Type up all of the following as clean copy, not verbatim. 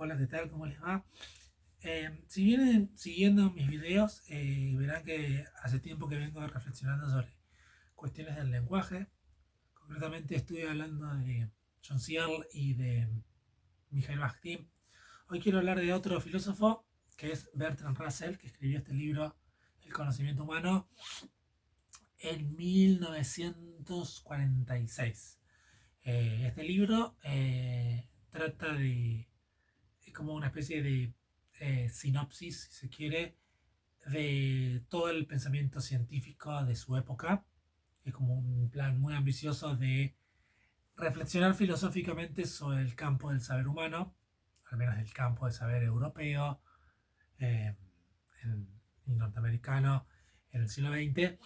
Hola, ¿qué tal? ¿Cómo les va? Si vienen siguiendo mis videos, verán que hace tiempo que vengo reflexionando sobre cuestiones del lenguaje. Concretamente estoy hablando de John Searle y de Michael Bakhtin. Hoy quiero hablar de otro filósofo que es Bertrand Russell, que escribió este libro, El conocimiento humano, en 1946. Este libro trata de es como una especie de sinopsis, si se quiere, de todo el pensamiento científico de su época. Es como un plan muy ambicioso de reflexionar filosóficamente sobre el campo del saber humano, al menos el campo del saber europeo eh, y norteamericano en el siglo XX.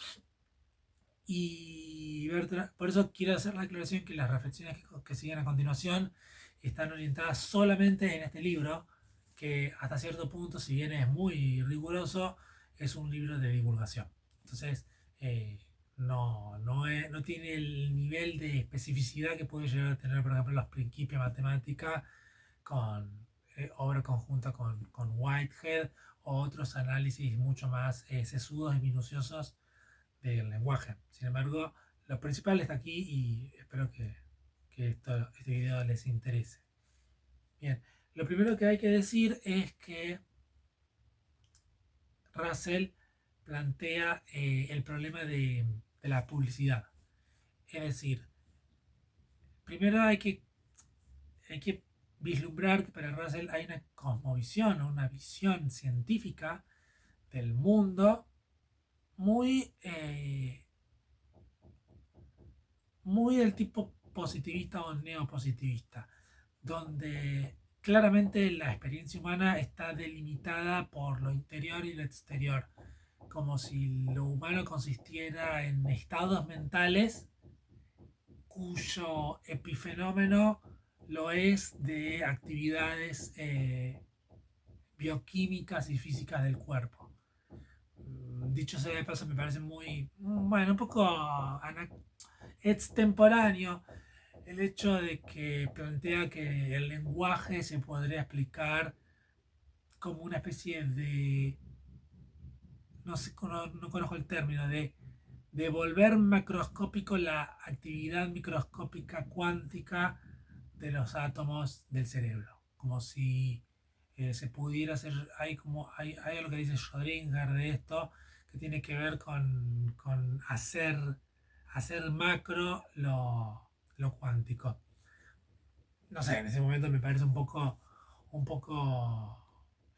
Y por eso quiero hacer la aclaración que las reflexiones que siguen a continuación están orientadas solamente en este libro, que hasta cierto punto, si bien es muy riguroso, es un libro de divulgación. Entonces, eh, no tiene el nivel de especificidad que puede llegar a tener, por ejemplo, los principios de matemática con obra conjunta con Whitehead o otros análisis mucho más sesudos y minuciosos del lenguaje. Sin embargo, lo principal está aquí y espero que este video les interese. Bien, lo primero que hay que decir es que Russell plantea el problema de la publicidad. Es decir, primero hay que vislumbrar que para Russell hay una cosmovisión o una visión científica del mundo muy, muy del tipo positivista o neopositivista, donde claramente la experiencia humana está delimitada por lo interior y lo exterior, como si lo humano consistiera en estados mentales cuyo epifenómeno lo es de actividades bioquímicas y físicas del cuerpo. Dicho sea de paso, me parece muy, bueno, un poco extemporáneo el hecho de que plantea que el lenguaje se podría explicar como una especie de, no sé, no conozco el término, de volver macroscópico la actividad microscópica cuántica de los átomos del cerebro. Como si se pudiera hacer, hay algo que dice Schrödinger de esto, que tiene que ver con hacer macro lo cuántico. No sé, en ese momento me parece un poco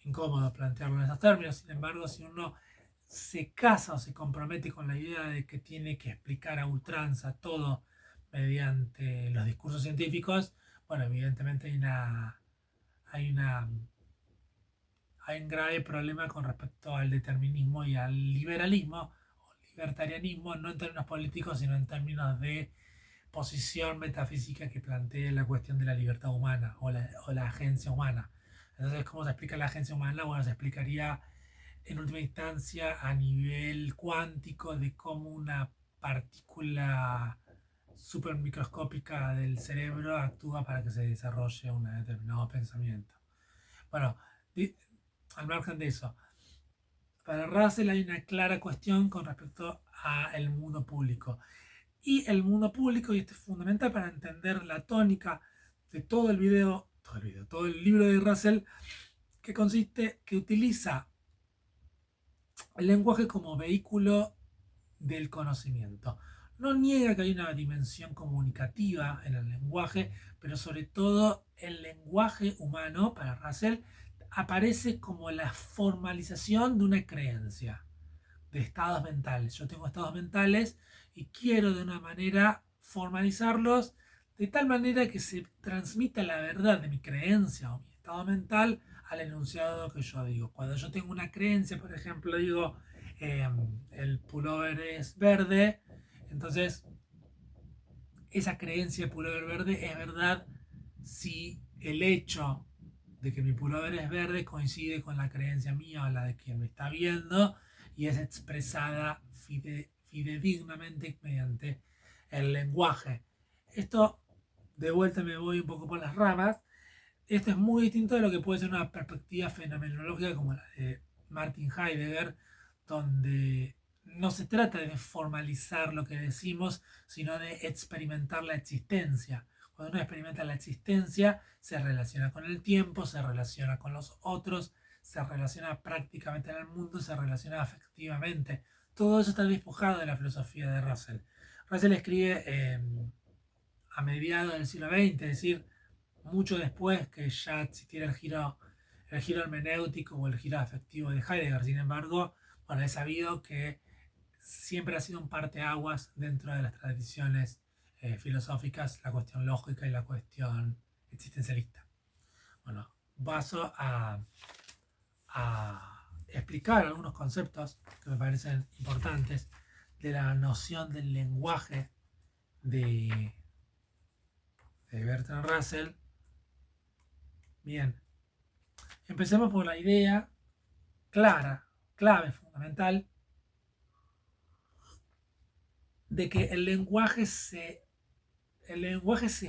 incómodo plantearlo en esos términos. Sin embargo, si uno se casa o se compromete con la idea de que tiene que explicar a ultranza todo mediante los discursos científicos, bueno, evidentemente hay una, hay un grave problema con respecto al determinismo y al liberalismo o libertarianismo, no en términos políticos, sino en términos de posición metafísica que plantea la cuestión de la libertad humana o la agencia humana. Entonces, ¿cómo se explica la agencia humana? Bueno, se explicaría en última instancia a nivel cuántico de cómo una partícula supermicroscópica del cerebro actúa para que se desarrolle un determinado pensamiento. Bueno, al margen de eso, para Russell hay una clara cuestión con respecto al mundo público. Y el mundo público, y esto es fundamental para entender la tónica de todo el libro de Russell, que utiliza el lenguaje como vehículo del conocimiento. No niega que hay una dimensión comunicativa en el lenguaje, pero sobre todo el lenguaje humano, para Russell, aparece como la formalización de una creencia de estados mentales. Yo tengo estados mentales y quiero de una manera formalizarlos de tal manera que se transmita la verdad de mi creencia o mi estado mental al enunciado que yo digo. Cuando yo tengo una creencia, por ejemplo, digo eh, el pullover es verde, entonces esa creencia de pullover verde es verdad si el hecho de que mi pullover es verde coincide con la creencia mía o la de quien me está viendo y es expresada fidedignamente mediante el lenguaje. Esto, de vuelta me voy un poco por las ramas, esto es muy distinto de lo que puede ser una perspectiva fenomenológica como la de Martin Heidegger, donde no se trata de formalizar lo que decimos, sino de experimentar la existencia. Cuando uno experimenta la existencia, se relaciona con el tiempo, se relaciona con los otros, se relaciona prácticamente en el mundo, se relaciona afectivamente. Todo eso está despojado de la filosofía de Russell. Russell escribe a mediados del siglo XX, es decir, mucho después que ya existiera el giro hermenéutico o el giro afectivo de Heidegger. Sin embargo, bueno, es sabido que siempre ha sido un parteaguas dentro de las tradiciones filosóficas, la cuestión lógica y la cuestión existencialista. Bueno, paso a explicar algunos conceptos que me parecen importantes de la noción del lenguaje de Bertrand Russell. Bien, empecemos por la idea clara, clave, fundamental, de que el lenguaje se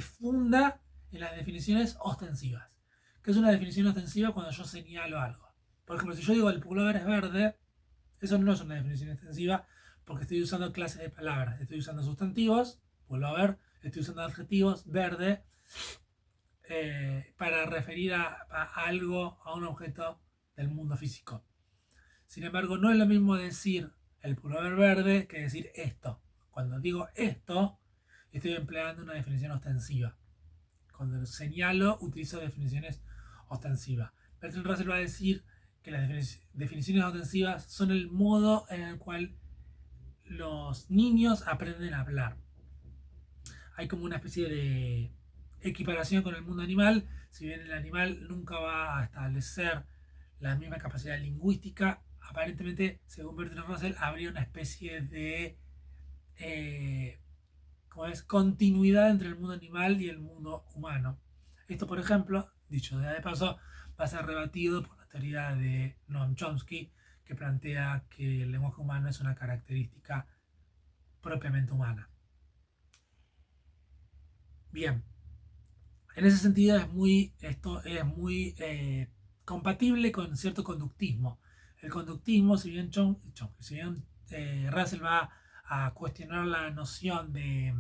funda en las definiciones ostensivas. ¿Qué es una definición ostensiva? Cuando yo señalo algo. Por ejemplo, si yo digo el pullover es verde, eso no es una definición extensiva porque estoy usando clases de palabras. Estoy usando sustantivos, pullover, estoy usando adjetivos, verde, para referir a algo, a un objeto del mundo físico. Sin embargo, no es lo mismo decir el pullover verde que decir esto. Cuando digo esto, estoy empleando una definición ostensiva. Cuando lo señalo, utilizo definiciones ostensivas. Bertrand Russell va a decir que las definiciones ostensivas son el modo en el cual los niños aprenden a hablar. Hay como una especie de equiparación con el mundo animal. Si bien el animal nunca va a establecer la misma capacidad lingüística, aparentemente, según Bertrand Russell, habría una especie de continuidad entre el mundo animal y el mundo humano. Esto, por ejemplo, dicho de paso, va a ser rebatido por la teoría de Noam Chomsky, que plantea que el lenguaje humano es una característica propiamente humana. Bien, en ese sentido esto es muy compatible con cierto conductismo. El conductismo, si bien Russell va a cuestionar la noción de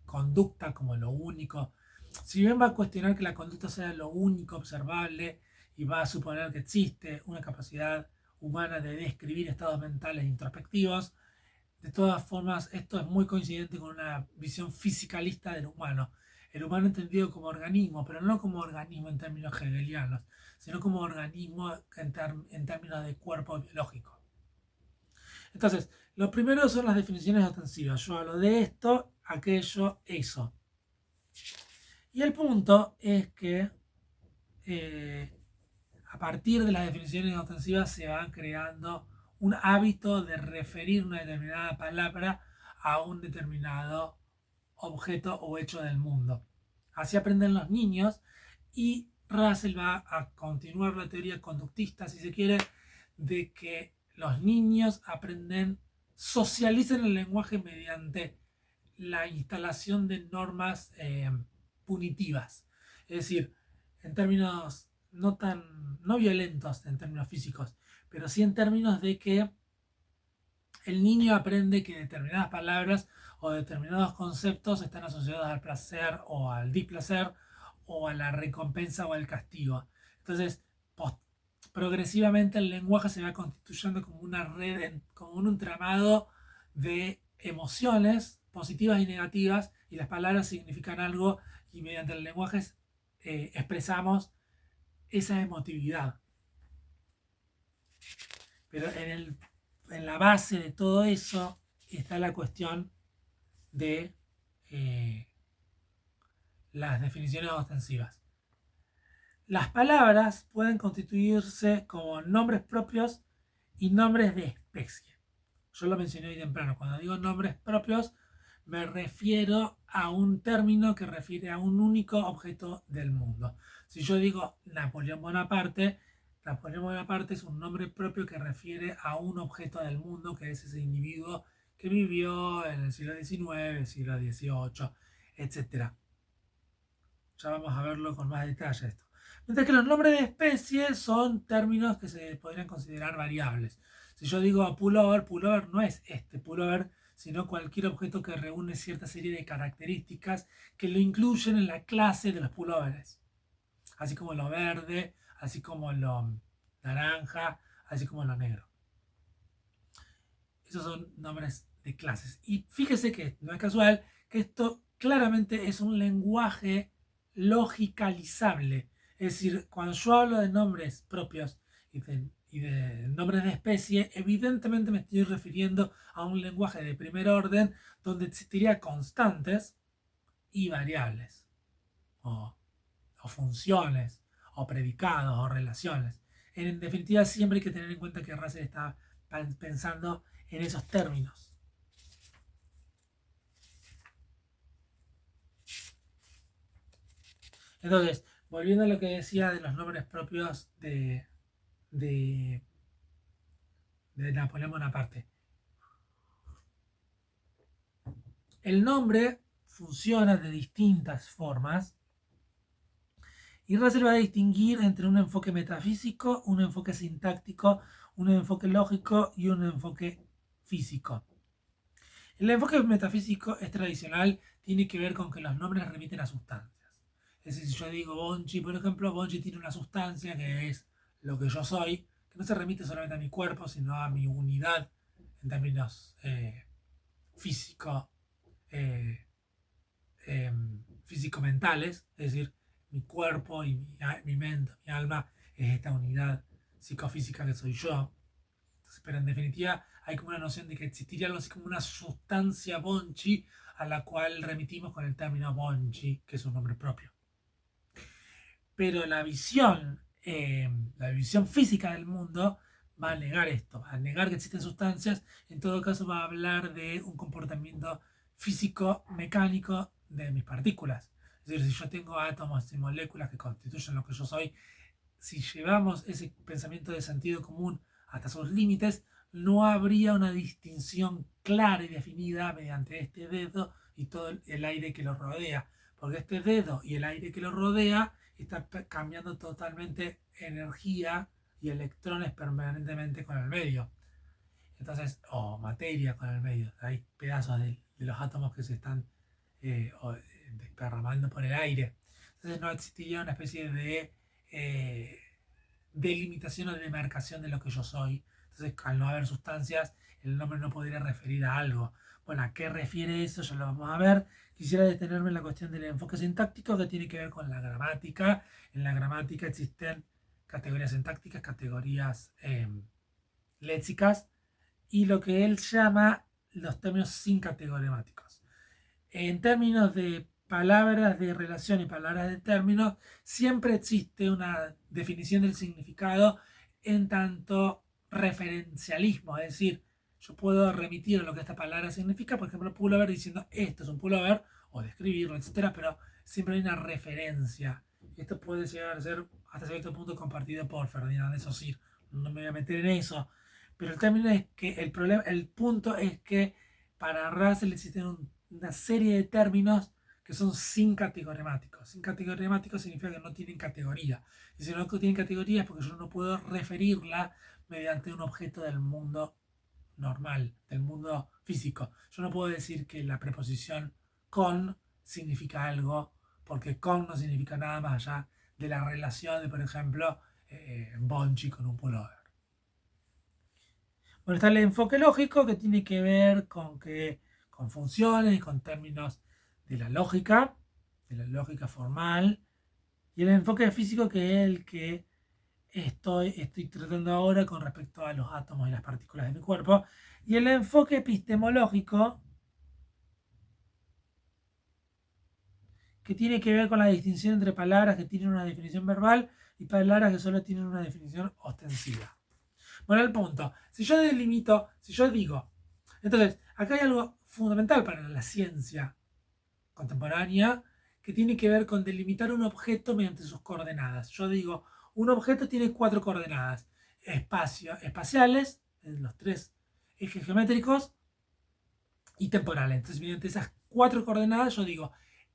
conducta como lo único, si bien va a cuestionar que la conducta sea lo único observable y va a suponer que existe una capacidad humana de describir estados mentales introspectivos, de todas formas esto es muy coincidente con una visión fisicalista del humano. El humano entendido como organismo, pero no como organismo en términos hegelianos, sino como organismo en términos de cuerpo biológico. Entonces, lo primero son las definiciones ostensivas. Yo hablo de esto, aquello, eso. Y el punto es que a partir de las definiciones ostensivas se van creando un hábito de referir una determinada palabra a un determinado objeto o hecho del mundo. Así aprenden los niños y Russell va a continuar la teoría conductista, si se quiere, de que los niños socializan el lenguaje mediante la instalación de normas punitivas. Es decir, en términos no violentos en términos físicos, pero sí en términos de que el niño aprende que determinadas palabras o determinados conceptos están asociados al placer o al displacer o a la recompensa o al castigo. Entonces, progresivamente el lenguaje se va constituyendo como una red, como un entramado de emociones positivas y negativas, y las palabras significan algo y mediante el lenguaje expresamos esa emotividad. Pero en la base de todo eso está la cuestión de las definiciones ostensivas. Las palabras pueden constituirse como nombres propios y nombres de especie. Yo lo mencioné hoy temprano. Cuando digo nombres propios, me refiero a un término que refiere a un único objeto del mundo. Si yo digo Napoleón Bonaparte es un nombre propio que refiere a un objeto del mundo, que es ese individuo que vivió en el siglo XIX, el siglo XVIII, etc. Ya vamos a verlo con más detalle esto. Mientras que los nombres de especies son términos que se podrían considerar variables. Si yo digo pullover, pullover no es este pullover, sino cualquier objeto que reúne cierta serie de características que lo incluyen en la clase de los pullovers. Así como lo verde, así como lo naranja, así como lo negro. Esos son nombres de clases. Y fíjese que no es casual que esto claramente es un lenguaje logicalizable. Es decir, cuando yo hablo de nombres propios y de nombres de especie, evidentemente me estoy refiriendo a un lenguaje de primer orden donde existirían constantes y variables, o, o funciones, o predicados, o relaciones. En definitiva, siempre hay que tener en cuenta que Russell está pensando en esos términos. Entonces, volviendo a lo que decía de los nombres propios de, de Napoleón Bonaparte. El nombre funciona de distintas formas y Russell va a distinguir entre un enfoque metafísico, un enfoque sintáctico, un enfoque lógico y un enfoque físico. El enfoque metafísico es tradicional, tiene que ver con que los nombres remiten a sustancias. Es decir, si yo digo Bonchi, por ejemplo, Bonchi tiene una sustancia que es lo que yo soy, que no se remite solamente a mi cuerpo, sino a mi unidad en términos físico, eh, físico-mentales, es decir, mi cuerpo y mi mente, mi alma es esta unidad psicofísica que soy yo. Entonces, pero en definitiva hay como una noción de que existiría algo así como una sustancia Bonchi a la cual remitimos con el término Bonchi, que es un nombre propio. Pero la visión física del mundo va a negar esto, va a negar que existen sustancias, en todo caso va a hablar de un comportamiento físico mecánico de mis partículas. Es decir, si yo tengo átomos y moléculas que constituyen lo que yo soy, si llevamos ese pensamiento de sentido común hasta sus límites, no habría una distinción clara y definida mediante este dedo y todo el aire que lo rodea. Porque este dedo y el aire que lo rodea está cambiando totalmente energía y electrones permanentemente con el medio. Entonces, o materia con el medio. Hay pedazos de los átomos que se están desparramando por el aire. Entonces no existiría una especie de delimitación o demarcación de lo que yo soy. Entonces, al no haber sustancias, el nombre no podría referir a algo. Bueno, ¿a qué refiere eso? Ya lo vamos a ver. Quisiera detenerme en la cuestión del enfoque sintáctico que tiene que ver con la gramática. En la gramática existen categorías sintácticas, categorías léxicas y lo que él llama los términos sincategoremáticos. En términos de palabras de relación y palabras de términos, siempre existe una definición del significado en tanto referencialismo, es decir, yo puedo remitir a lo que esta palabra significa, por ejemplo, pullover diciendo esto es un pullover, o describirlo, etcétera, pero siempre hay una referencia. Esto puede llegar a ser hasta cierto punto compartido por Ferdinand de Saussure. No me voy a meter en eso. Pero el término es que el punto es que para Russell existen una serie de términos que son sin categorimáticos. Sin categorimáticos significa que no tienen categoría. Y si no tienen categoría es porque yo no puedo referirla mediante un objeto del mundo normal, del mundo físico. Yo no puedo decir que la preposición con significa algo, porque con no significa nada más allá de la relación de, por ejemplo, Bonchi con un pullover. Bueno, está el enfoque lógico que tiene que ver con funciones y con términos de la lógica formal, y el enfoque físico que es el que estoy tratando ahora con respecto a los átomos y las partículas de mi cuerpo, y el enfoque epistemológico que tiene que ver con la distinción entre palabras que tienen una definición verbal y palabras que solo tienen una definición ostensiva. Bueno, el punto. Si yo delimito, si yo digo, entonces, acá hay algo fundamental para la ciencia contemporánea que tiene que ver con delimitar un objeto mediante sus coordenadas. Yo digo, un objeto tiene 4 coordenadas espaciales, en los 3 ejes geométricos, y temporales. Entonces, mediante esas 4 coordenadas, yo digo,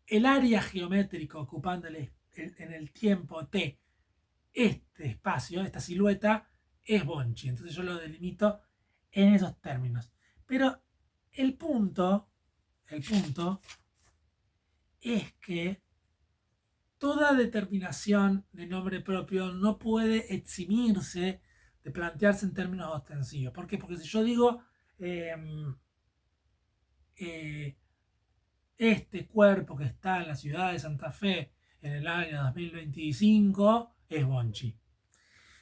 el área geométrica ocupando en el tiempo t este espacio, esta silueta, es Bonchi. Entonces yo lo delimito en esos términos. Pero el punto es que toda determinación de nombre propio no puede eximirse de plantearse en términos ostensivos. ¿Por qué? Porque si yo digo este cuerpo que está en la ciudad de Santa Fe en el año 2025 es Bonchi.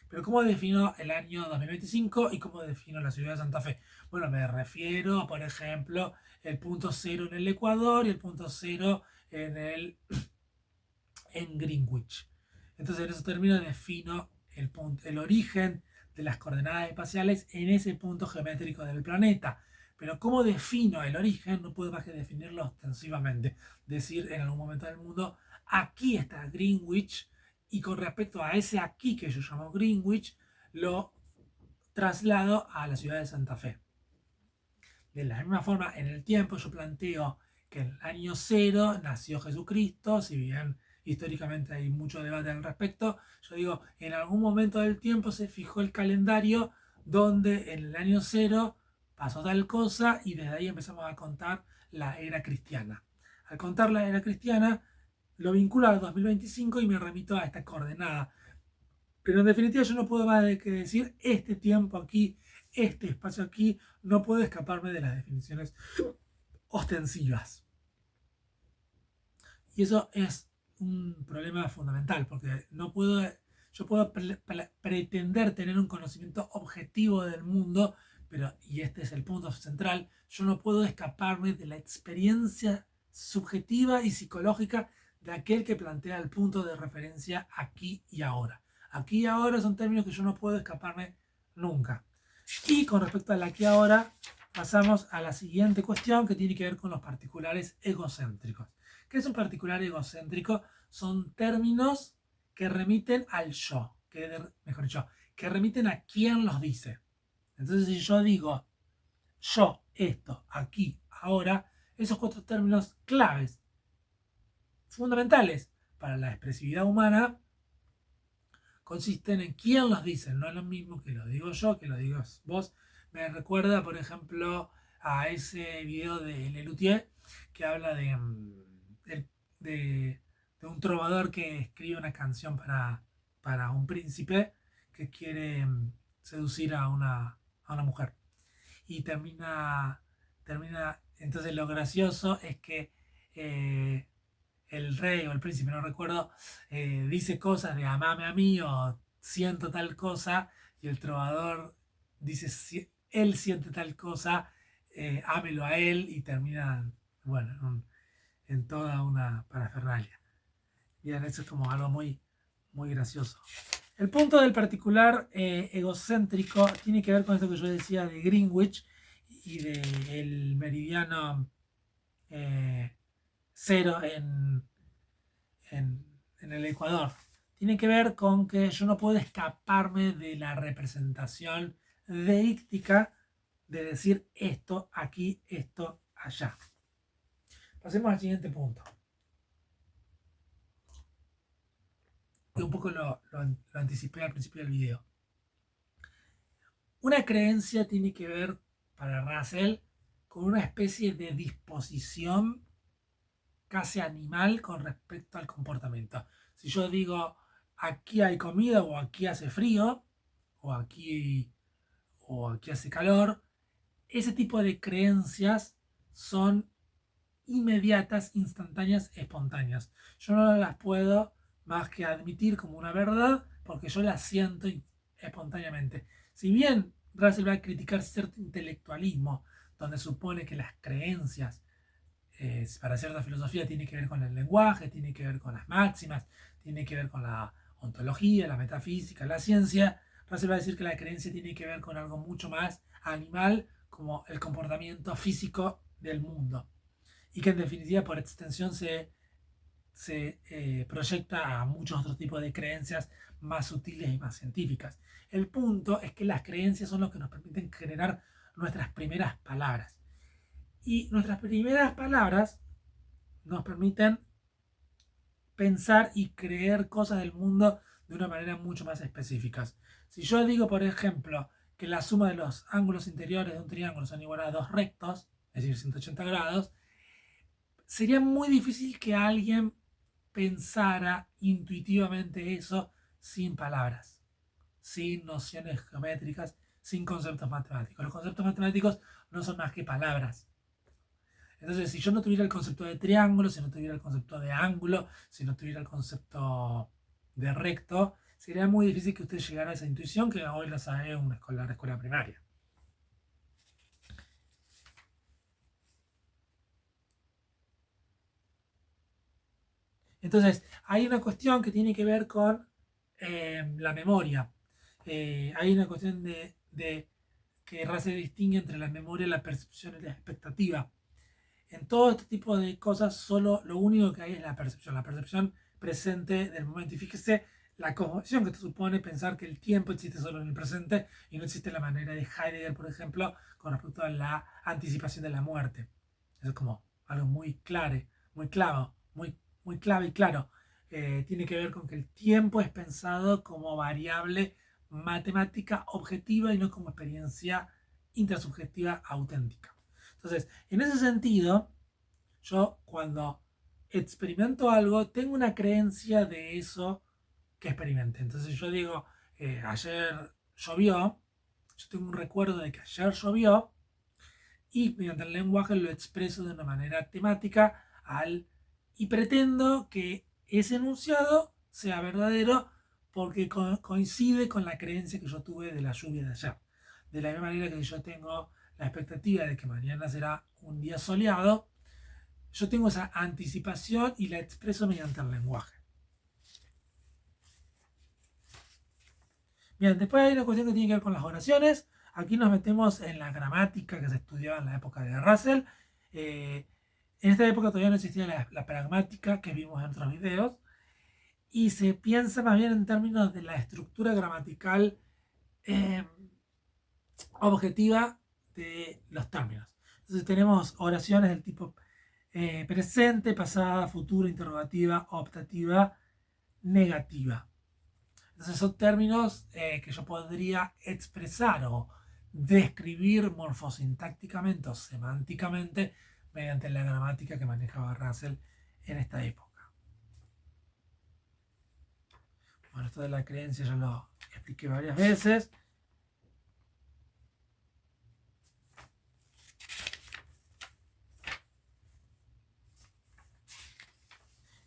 Pero ¿cómo defino el año 2025 y cómo defino la ciudad de Santa Fe? Bueno, me refiero, por ejemplo, el punto cero en el Ecuador y el punto cero en Greenwich. Entonces, en esos términos defino el origen de las coordenadas espaciales en ese punto geométrico del planeta. Pero ¿cómo defino el origen? No puedo más que definirlo ostensivamente. Decir en algún momento del mundo, aquí está Greenwich, y con respecto a ese aquí que yo llamo Greenwich, lo traslado a la ciudad de Santa Fe. De la misma forma, en el tiempo yo planteo que en el año cero nació Jesucristo, si bien históricamente hay mucho debate al respecto, yo digo, en algún momento del tiempo se fijó el calendario donde en el año cero pasó tal cosa y desde ahí empezamos a contar la era cristiana. Al contar la era cristiana, lo vinculo al 2025 y me remito a esta coordenada. Pero en definitiva yo no puedo más de que decir este tiempo aquí, este espacio aquí, no puedo escaparme de las definiciones ostensivas. Y eso es un problema fundamental, porque no puedo, yo puedo pretender tener un conocimiento objetivo del mundo, pero, y este es el punto central, yo no puedo escaparme de la experiencia subjetiva y psicológica de aquel que plantea el punto de referencia aquí y ahora. Aquí y ahora son términos que yo no puedo escaparme nunca. Y con respecto al aquí y ahora, pasamos a la siguiente cuestión que tiene que ver con los particulares egocéntricos. ¿Qué es un particular egocéntrico? Son términos que remiten al yo, mejor dicho, que remiten a quién los dice. Entonces, si yo digo yo, esto, aquí, ahora, esos cuatro términos claves, fundamentales para la expresividad humana, consisten en quién los dice. No es lo mismo que lo digo yo, que lo digas vos. Me recuerda, por ejemplo, a ese video de Lelutier que habla de un trovador que escribe una canción para un príncipe que quiere seducir a una mujer. Y termina, entonces lo gracioso es que el rey o el príncipe, no recuerdo, dice cosas de amame a mí o siento tal cosa, y el trovador dice él siente tal cosa, ámelo a él, y termina, bueno, en toda una parafernalia. Bien, eso es como algo muy, muy gracioso. El punto del particular egocéntrico tiene que ver con esto que yo decía de Greenwich y del meridiano cero en el Ecuador. Tiene que ver con que yo no puedo escaparme de la representación deíctica de decir esto aquí, esto allá. Pasemos al siguiente punto. Que un poco lo anticipé al principio del video. Una creencia tiene que ver, para Russell, con una especie de disposición casi animal con respecto al comportamiento. Si yo digo aquí hay comida o aquí hace frío o aquí hace calor, ese tipo de creencias son inmediatas, instantáneas, espontáneas. Yo no las puedo más que admitir como una verdad porque yo las siento espontáneamente. Si bien Russell va a criticar cierto intelectualismo donde supone que las creencias para cierta filosofía tiene que ver con el lenguaje, tiene que ver con las máximas, tiene que ver con la ontología, la metafísica, la ciencia, Russell va a decir que la creencia tiene que ver con algo mucho más animal, como el comportamiento físico del mundo. Y que en definitiva, por extensión, se proyecta a muchos otros tipos de creencias más sutiles y más científicas. El punto es que las creencias son lo que nos permiten generar nuestras primeras palabras. Y nuestras primeras palabras nos permiten pensar y creer cosas del mundo de una manera mucho más específica. Si yo digo, por ejemplo, que la suma de los ángulos interiores de un triángulo son igual a dos rectos, es decir, 180 grados, sería muy difícil que alguien pensara intuitivamente eso sin palabras, sin nociones geométricas, sin conceptos matemáticos. Los conceptos matemáticos no son más que palabras. Entonces, si yo no tuviera el concepto de triángulo, si no tuviera el concepto de ángulo, si no tuviera el concepto de recto, sería muy difícil que usted llegara a esa intuición que hoy la sabe un escolar de escuela primaria. Entonces, hay una cuestión que tiene que ver con la memoria. Hay una cuestión de que Russell distingue entre la memoria, la percepción y la expectativa. En todo este tipo de cosas, solo lo único que hay es la percepción presente del momento. Y fíjese la cosmovisión que te supone pensar que el tiempo existe solo en el presente y no existe la manera de Heidegger, por ejemplo, con respecto a la anticipación de la muerte. Eso es como algo muy claro, muy claro, muy clave y claro. Tiene que ver con que el tiempo es pensado como variable matemática objetiva y no como experiencia intrasubjetiva auténtica. Entonces, en ese sentido, yo cuando experimento algo, tengo una creencia de eso que experimenté. Entonces yo digo, ayer llovió, yo tengo un recuerdo de que ayer llovió y mediante el lenguaje lo expreso de una manera temática y pretendo que ese enunciado sea verdadero porque coincide con la creencia que yo tuve de la lluvia de ayer. De la misma manera que yo tengo la expectativa de que mañana será un día soleado, yo tengo esa anticipación y la expreso mediante el lenguaje. Bien, después hay una cuestión que tiene que ver con las oraciones. Aquí nos metemos en la gramática que se estudiaba en la época de Russell. En esta época todavía no existía la pragmática que vimos en otros videos. Y se piensa más bien en términos de la estructura gramatical eh, objetiva de los términos. Entonces tenemos oraciones del tipo presente, pasada, futura, interrogativa, optativa, negativa. Entonces son términos que yo podría expresar o describir morfosintácticamente o semánticamente mediante la gramática que manejaba Russell en esta época. Bueno, esto de la creencia ya lo expliqué varias veces.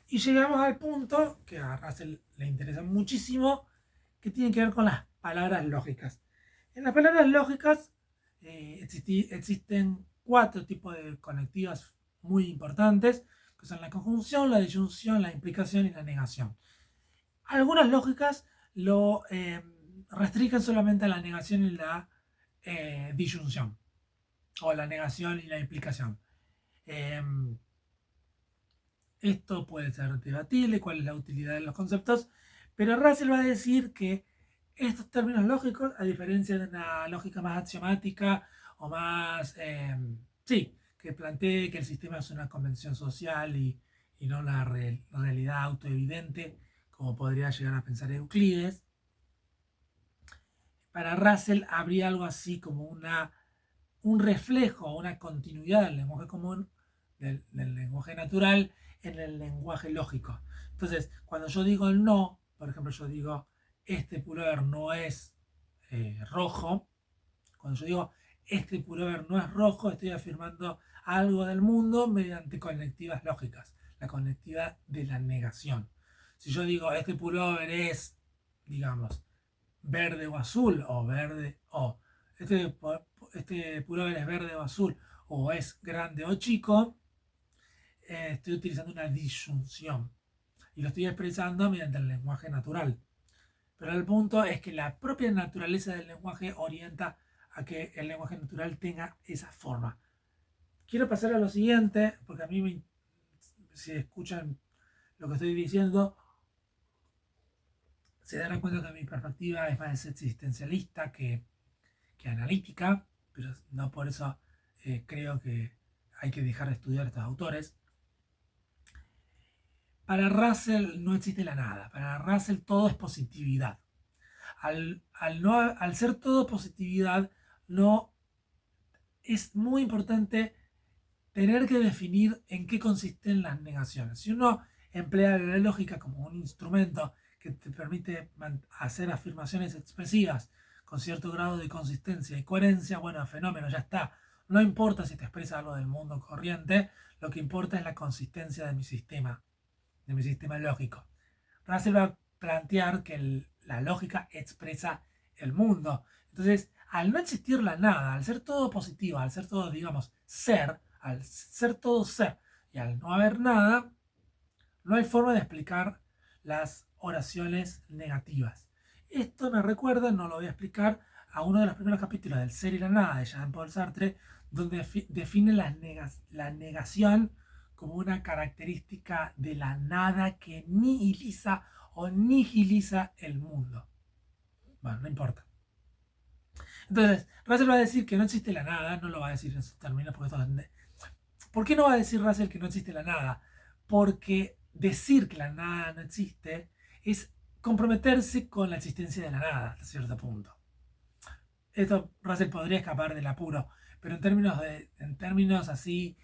Y llegamos al punto que a Russell le interesa muchísimo, que tiene que ver con las palabras lógicas. En las palabras lógicas existen 4 tipos de conectivas muy importantes, que son la conjunción, la disyunción, la implicación y la negación. Algunas lógicas lo restringen solamente a la negación y la disyunción, o la negación y la implicación. Esto puede ser debatible, cuál es la utilidad de los conceptos, pero Russell va a decir que estos términos lógicos, a diferencia de una lógica más axiomática o más, sí, que plantee que el sistema es una convención social y no la realidad autoevidente, como podría llegar a pensar Euclides, para Russell habría algo así como un reflejo, una continuidad del lenguaje común, del lenguaje natural, en el lenguaje lógico. Entonces, cuando yo digo el no, por ejemplo, yo digo este pullover no es rojo, cuando yo digo este pullover no es rojo, estoy afirmando algo del mundo mediante conectivas lógicas, la conectiva de la negación. Si yo digo este pullover es, digamos, verde o azul, o verde, o este pullover es verde o azul, o es grande o chico, estoy utilizando una disyunción y lo estoy expresando mediante el lenguaje natural. Pero el punto es que la propia naturaleza del lenguaje orienta a que el lenguaje natural tenga esa forma. Quiero pasar a lo siguiente, porque a mí si escuchan lo que estoy diciendo, se darán cuenta que mi perspectiva es más existencialista que analítica, pero no por eso creo que hay que dejar de estudiar a estos autores. Para Russell no existe la nada. Para Russell todo es positividad. Al ser todo positividad, no es muy importante tener que definir en qué consisten las negaciones. Si uno emplea la lógica como un instrumento que te permite hacer afirmaciones expresivas con cierto grado de consistencia y coherencia, bueno, fenómeno, ya está. No importa si te expresa algo del mundo corriente, lo que importa es la consistencia de mi sistema lógico. Russell va a plantear que la lógica expresa el mundo. Entonces, al no existir la nada, al ser todo positivo, al ser todo, digamos, ser, al ser todo ser y al no haber nada, no hay forma de explicar las oraciones negativas. Esto me recuerda, no lo voy a explicar, a uno de los primeros capítulos del Ser y la Nada de Jean-Paul Sartre, donde define la negación como una característica de la nada que nihiliza o nihiliza el mundo. Bueno, no importa. Entonces, Russell va a decir que no existe la nada, no lo va a decir en esos términos, porque ¿por qué no va a decir Russell que no existe la nada? Porque decir que la nada no existe es comprometerse con la existencia de la nada, hasta cierto punto. Esto Russell podría escapar del apuro, pero en términos así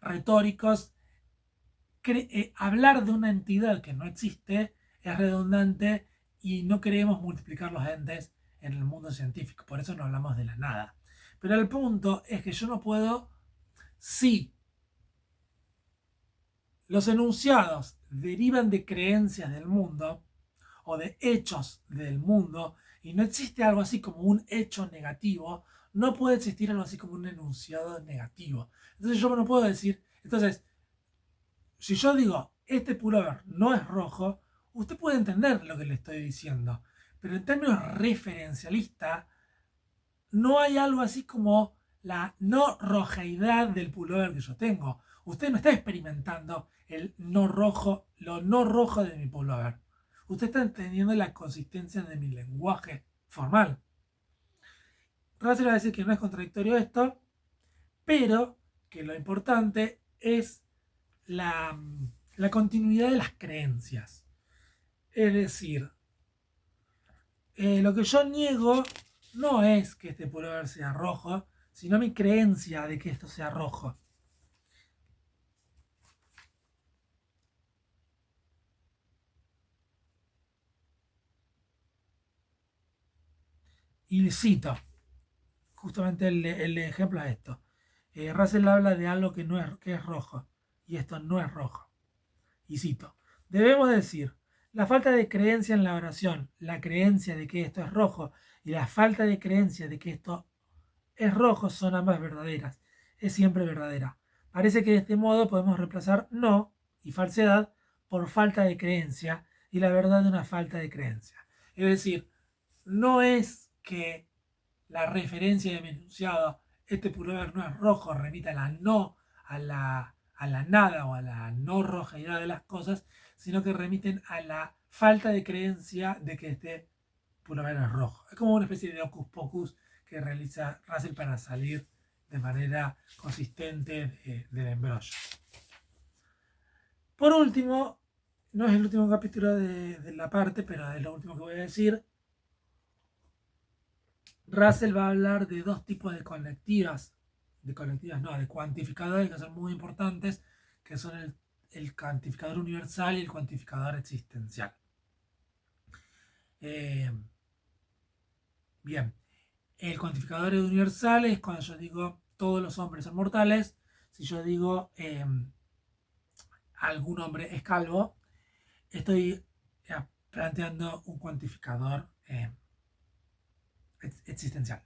retóricos, hablar de una entidad que no existe es redundante y no queremos multiplicar los entes en el mundo científico, por eso no hablamos de la nada. Pero el punto es que yo no puedo, si los enunciados derivan de creencias del mundo o de hechos del mundo y no existe algo así como un hecho negativo, no puede existir algo así como un enunciado negativo. Entonces yo no puedo decir, entonces, si yo digo, este pullover no es rojo, usted puede entender lo que le estoy diciendo, pero en términos referencialistas, no hay algo así como la no rojeidad del pullover que yo tengo. Usted no está experimentando el no rojo, lo no rojo de mi pullover. Usted está entendiendo la consistencia de mi lenguaje formal. Russell va a decir que no es contradictorio esto, pero que lo importante es la continuidad de las creencias. Es decir, lo que yo niego no es que este pullover sea rojo, sino mi creencia de que esto sea rojo. Y cito, justamente el ejemplo es esto. Russell habla de algo que es rojo, y esto no es rojo. Y cito, debemos decir, la falta de creencia en la oración, la creencia de que esto es rojo, y la falta de creencia de que esto es rojo son ambas verdaderas. Es siempre verdadera. Parece que de este modo podemos reemplazar no y falsedad por falta de creencia y la verdad de una falta de creencia. Es decir, no es que la referencia de mi enunciado, este pullover no es rojo, remita a la no, a la nada o a la no rojeidad de las cosas, sino que remiten a la falta de creencia de que este pullover es rojo. Es como una especie de hocus pocus que realiza Russell para salir de manera consistente del embrollo. Por último, no es el último capítulo de la parte, pero es lo último que voy a decir. Russell va a hablar de dos tipos de cuantificadores que son muy importantes, que son el cuantificador universal y el cuantificador existencial. Bien, el cuantificador universal es cuando yo digo todos los hombres son mortales. Si yo digo algún hombre es calvo, estoy planteando un cuantificador existencial.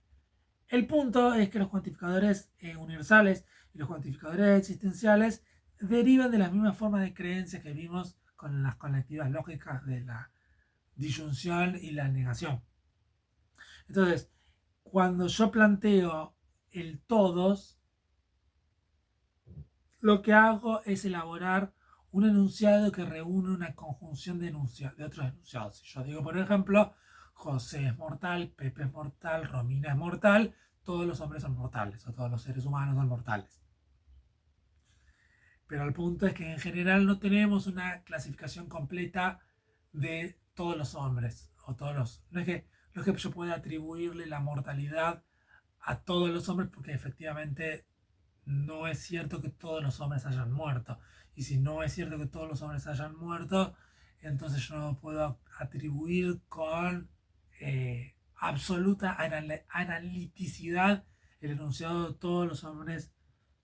El punto es que los cuantificadores universales y los cuantificadores existenciales derivan de las mismas formas de creencias que vimos con las conectivas lógicas de la disyunción y la negación. Entonces, cuando yo planteo el todos, lo que hago es elaborar un enunciado que reúne una conjunción de otros enunciados. Si yo digo, por ejemplo, José es mortal, Pepe es mortal, Romina es mortal, todos los hombres son mortales, o todos los seres humanos son mortales. Pero el punto es que en general no tenemos una clasificación completa de todos los hombres. O todos los. No es que yo pueda atribuirle la mortalidad a todos los hombres, porque efectivamente no es cierto que todos los hombres hayan muerto. Y si no es cierto que todos los hombres hayan muerto, entonces yo no puedo atribuir con absoluta analiticidad el enunciado de todos los hombres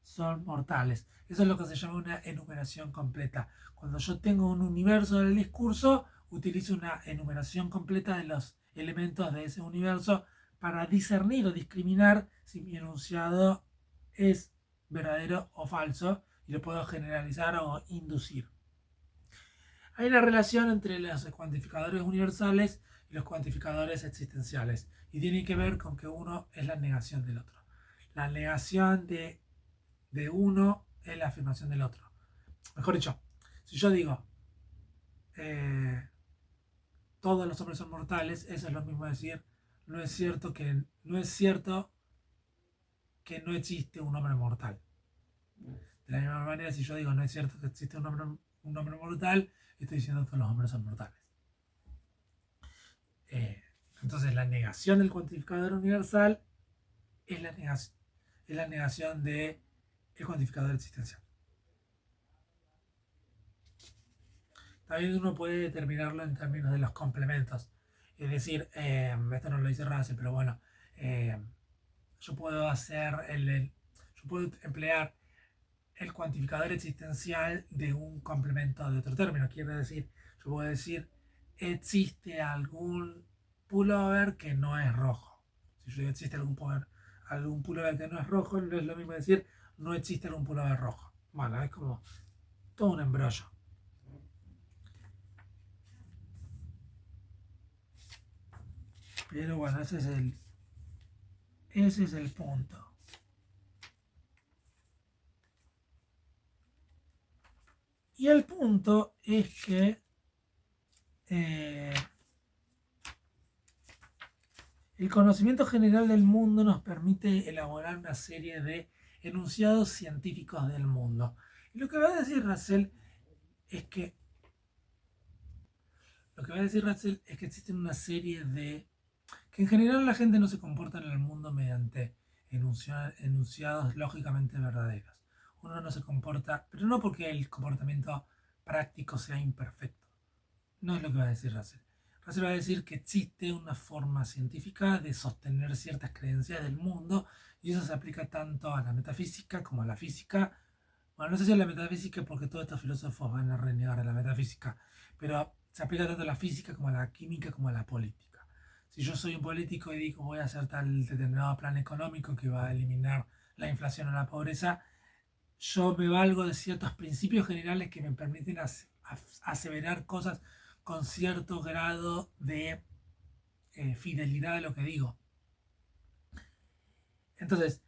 son mortales. Eso es lo que se llama una enumeración completa. Cuando yo tengo un universo del discurso, utilizo una enumeración completa de los elementos de ese universo para discernir o discriminar si mi enunciado es verdadero o falso, y lo puedo generalizar o inducir. Hay una relación entre los cuantificadores universales y los cuantificadores existenciales, y tiene que ver con que uno es la negación del otro. La negación de uno es la afirmación del otro. Mejor dicho, si yo digo todos los hombres son mortales, eso es lo mismo decir no es cierto que no existe un hombre mortal. De la misma manera, si yo digo no es cierto que existe un hombre mortal, estoy diciendo que los hombres son mortales. Entonces la negación del cuantificador universal es la negación del cuantificador existencial. También uno puede determinarlo en términos de los complementos. Es decir, esto no lo dice Russell, pero bueno, yo puedo yo puedo emplear el cuantificador existencial de un complemento de otro término. Quiere decir, yo puedo decir, existe algún pullover que no es rojo. Si yo digo existe algún pullover que no es rojo, no es lo mismo decir, no existe algún pullover rojo. Bueno, es como todo un embrollo. Pero bueno, ese es el punto. Y el punto es que el conocimiento general del mundo nos permite elaborar una serie de enunciados científicos del mundo. Y lo que va a decir Russell es que existen una serie de que en general la gente no se comporta en el mundo mediante enunciados lógicamente verdaderos. Uno no se comporta, pero no porque el comportamiento práctico sea imperfecto. No es lo que va a decir Russell. Russell va a decir que existe una forma científica de sostener ciertas creencias del mundo, y eso se aplica tanto a la metafísica como a la física. Bueno, no sé si a la metafísica porque todos estos filósofos van a renegar a la metafísica, pero se aplica tanto a la física como a la química como a la política. Si yo soy un político y digo voy a hacer tal determinado plan económico que va a eliminar la inflación o la pobreza, yo me valgo de ciertos principios generales que me permiten aseverar cosas con cierto grado de fidelidad a lo que digo. Entonces,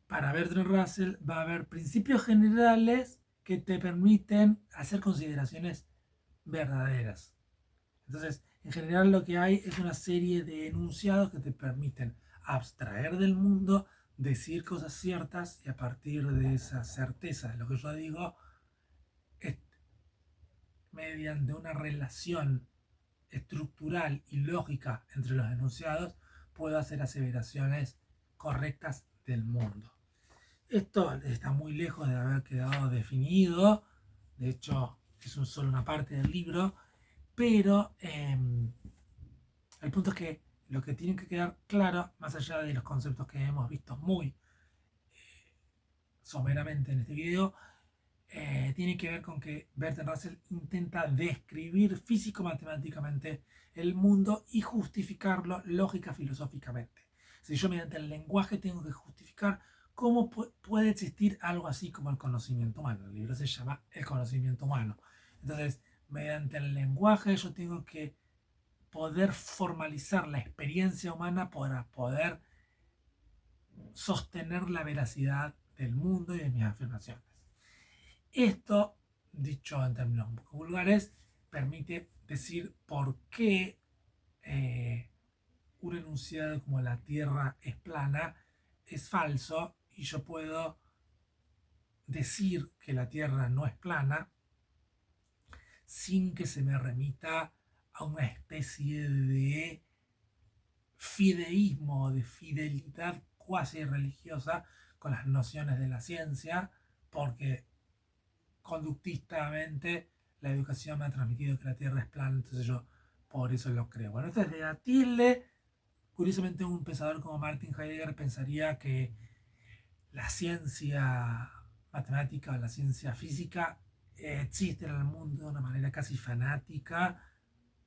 para Bertrand Russell va a haber principios generales que te permiten hacer consideraciones verdaderas. Entonces, en general lo que hay es una serie de enunciados que te permiten abstraer del mundo, decir cosas ciertas, y a partir de esa certeza de lo que yo digo, mediante una relación estructural y lógica entre los enunciados, puedo hacer aseveraciones correctas del mundo. Esto está muy lejos de haber quedado definido, de hecho es solo una parte del libro, pero el punto es que lo que tiene que quedar claro, más allá de los conceptos que hemos visto muy someramente en este video, tiene que ver con que Bertrand Russell intenta describir físico-matemáticamente el mundo y justificarlo lógica-filosóficamente. Si yo mediante el lenguaje tengo que justificar cómo puede existir algo así como el conocimiento humano. El libro se llama El conocimiento humano. Entonces, mediante el lenguaje yo tengo que poder formalizar la experiencia humana para poder sostener la veracidad del mundo y de mis afirmaciones. Esto, dicho en términos un poco vulgares, permite decir por qué un enunciado como la Tierra es plana es falso, y yo puedo decir que la Tierra no es plana sin que se me remita a una especie de fideísmo, de fidelidad cuasi religiosa con las nociones de la ciencia, porque conductistamente la educación me ha transmitido que la Tierra es plana, entonces yo por eso lo creo. Bueno, esto es de Tilde. Curiosamente, un pensador como Martin Heidegger pensaría que la ciencia matemática o la ciencia física existe en el mundo de una manera casi fanática,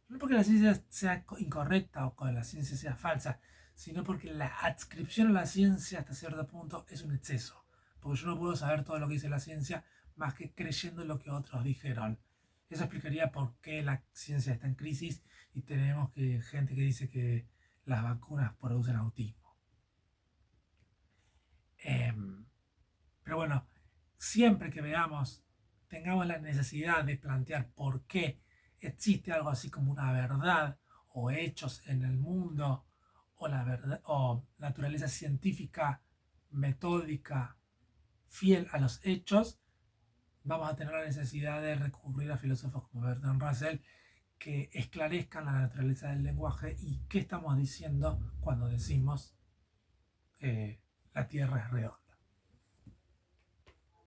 no porque la ciencia sea incorrecta o que la ciencia sea falsa, sino porque la adscripción a la ciencia hasta cierto punto es un exceso. Porque yo no puedo saber todo lo que dice la ciencia más que creyendo lo que otros dijeron. Eso explicaría por qué la ciencia está en crisis y tenemos gente que dice que las vacunas producen autismo. Pero bueno, siempre que tengamos la necesidad de plantear por qué existe algo así como una verdad o hechos en el mundo o la verdad o naturaleza científica metódica fiel a los hechos, vamos a tener la necesidad de recurrir a filósofos como Bertrand Russell que esclarezcan la naturaleza del lenguaje y qué estamos diciendo cuando decimos la Tierra es redonda.